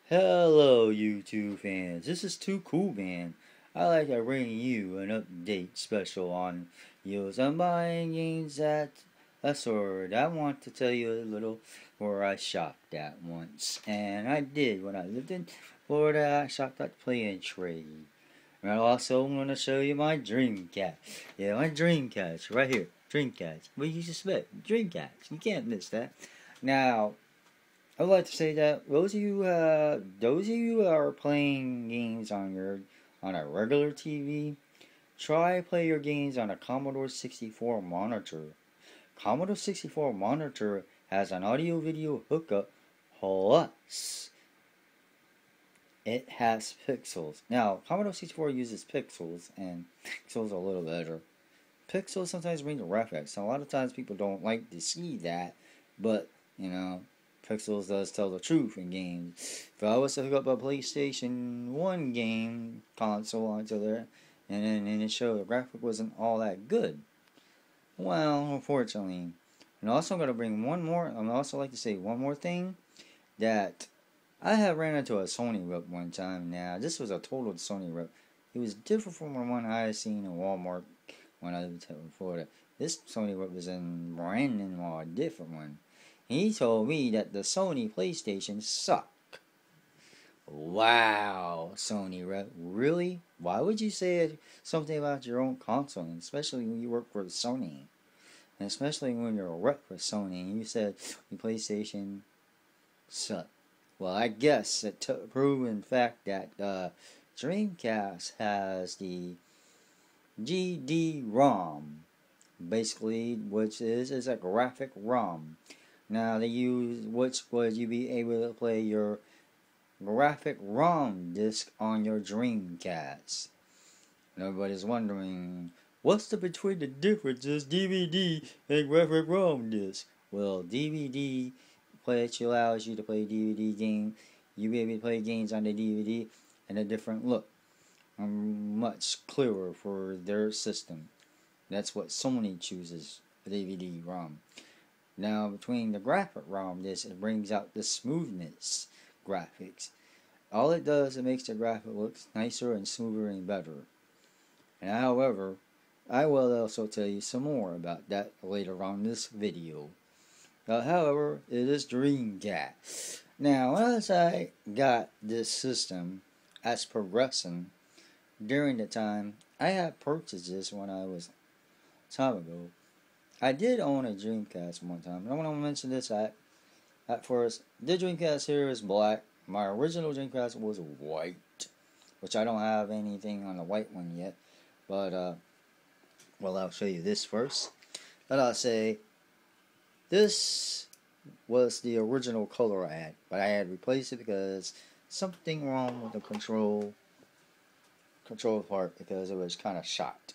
Hello, YouTube fans. This is Too Cool Man. I like to bring you an update special on use and buying games at a sword. I want to tell you a little where I shopped at once, and I did when I lived in Florida. I shopped at Play and Trade. And I also want to show you my Dreamcast. Yeah, my Dreamcast right here. Dreamcast. What do you suspect? Dreamcast. You can't miss that. Now, I would like to say that those of you who are playing games on a regular TV, try play your games on a Commodore 64 monitor. Commodore 64 monitor has an audio video hookup, plus it has pixels. Now, Commodore 64 uses pixels, and pixels are a little better. Pixels sometimes bring the graphics. So a lot of times people don't like to see that, but Pixels does tell the truth in games. If I was to hook up a PlayStation 1 game console onto there, and it showed the graphic wasn't all that good, well, unfortunately. And also I'm going to bring one more, I'd also like to say one more thing, that I have ran into a Sony rep one time. Now, this was a total Sony rep. It was different from the one I had seen in Walmart when I lived in Florida. This Sony rep was in brand new, a different one. He told me that the Sony PlayStation sucked. Wow, Sony rep. Really? Why would you say something about your own console, especially when you work for Sony? And especially when you're a rep for Sony and you said the PlayStation sucked. Well, I guess it proven fact that Dreamcast has the GD-ROM, basically, which is a graphic ROM. Now they use which would you be able to play your graphic ROM disc on your Dreamcast. And everybody's wondering, what's between the differences DVD and graphic ROM disc? Well, DVD allows you to play DVD game. You be able to play games on the DVD in a different look, much clearer for their system. That's what Sony chooses, the DVD ROM. Now, between the graphic ROM disc, it brings out the smoothness graphics. All it does, it makes the graphic look nicer and smoother and better. And however, I will also tell you some more about that later on in this video. However, it is Dreamcast. Now, as I got this system as progressing during the time, I had purchased this when I was time ago. I did own a Dreamcast one time, and I want to mention this at first. The Dreamcast here is black. My original Dreamcast was white, which I don't have anything on the white one yet. But, well, I'll show you this first. But I'll say, this was the original color I had, but I had replaced it because something wrong with the control part because it was kind of shot.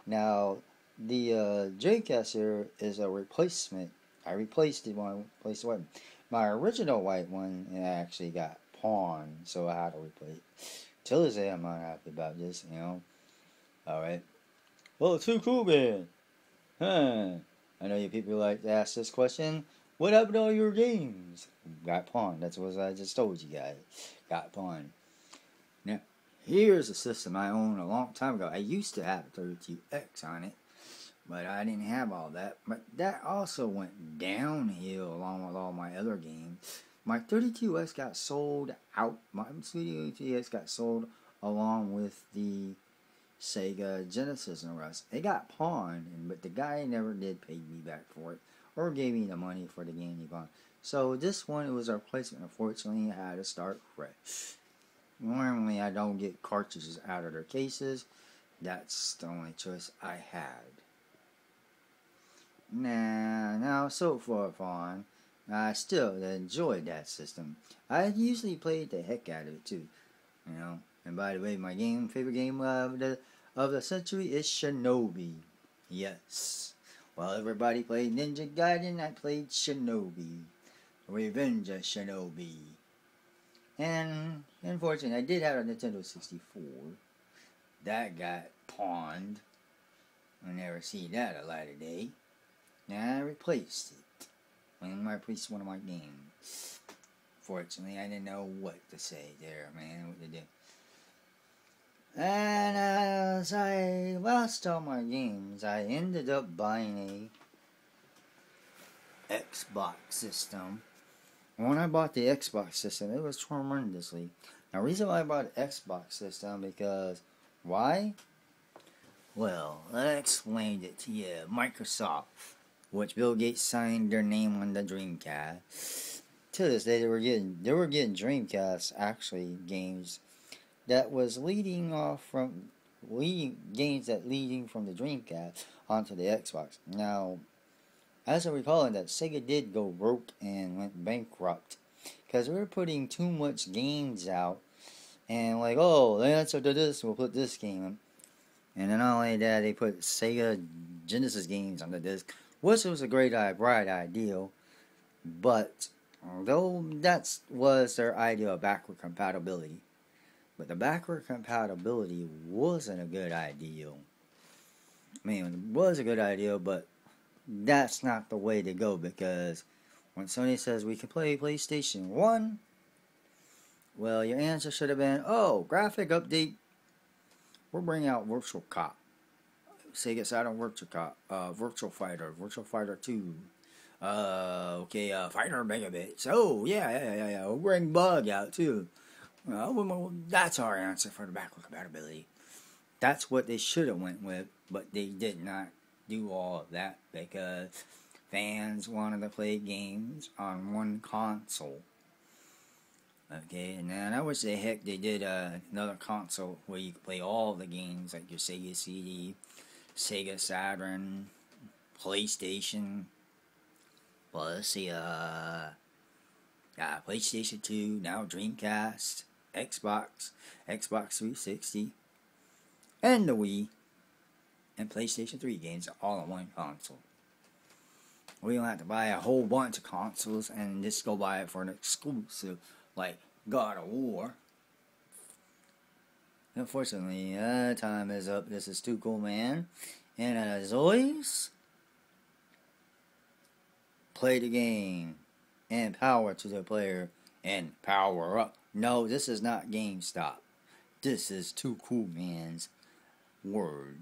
Now, the Dreamcast here is a replacement. I replaced the one, replaced the white. My original white one actually got pawned, so I had to replace it. Till this day, I'm not happy about this, Alright. Well, too cool, man. Huh. I know you people like to ask this question. What happened to all your games? Got pawned. That's what I just told you guys. Got pawned. Now, here's a system I owned a long time ago. I used to have a 32X on it, but I didn't have all that. But that also went downhill along with all my other games. My 32X got sold out. My 32X got sold along with the Sega Genesis and the rest. It got pawned, but the guy never did pay me back for it or gave me the money for the game he bought. So this one, it was a replacement. Unfortunately, I had to start fresh. Normally, I don't get cartridges out of their cases. That's the only choice I had. Now, so far on, I still enjoyed that system. I usually played the heck out of it too, And by the way, my favorite game of the century is Shinobi. Yes. While everybody played Ninja Gaiden, I played Shinobi. Revenge of Shinobi. And unfortunately, I did have a Nintendo 64. That got pawned. I'll never see that a light of day. Now I replaced it. When I replaced one of my games. unfortunately. I didn't know what to say there, man. What to do. And as I lost all my games, I ended up buying a Xbox system. And when I bought the Xbox system, it was tremendously. Now, the reason why I bought an Xbox system, because, why? Well, I explained it to you. Microsoft, which Bill Gates signed their name on the Dreamcast. To this day, they were getting Dreamcast actually games that was leading from the Dreamcast onto the Xbox. Now, as I recall, that Sega did go broke and went bankrupt because they were putting too much games out, and like, oh, let's do this, we'll put this game in. And then not only that, they put Sega Genesis games on the disc, which was a bright idea, but though that was their idea of backward compatibility. But the backward compatibility wasn't a good idea. I mean, it was a good idea, but that's not the way to go, because when Sony says we can play PlayStation 1, well, your answer should have been, oh, graphic update, we're bringing out Virtual Cop, Sega Saturn Virtual Cop, Virtual Fighter 2, Fighter Megabits, oh, yeah, we'll bring Bug out too. Well, that's our answer for the backward compatibility. That's what they should have went with, but they did not do all of that because fans wanted to play games on one console. Okay, and then I wish they did another console where you could play all the games, like your Sega CD, Sega Saturn, PlayStation, plus the PlayStation 2, now Dreamcast, Xbox 360, and the Wii, and PlayStation 3 games all on one console. We don't have to buy a whole bunch of consoles and just go buy it for an exclusive, like God of War. Unfortunately, time is up. This is Too Cool Man, and as always, play the game, and power to the player, and power up. No, this is not GameStop. This is Too Cool Man's word.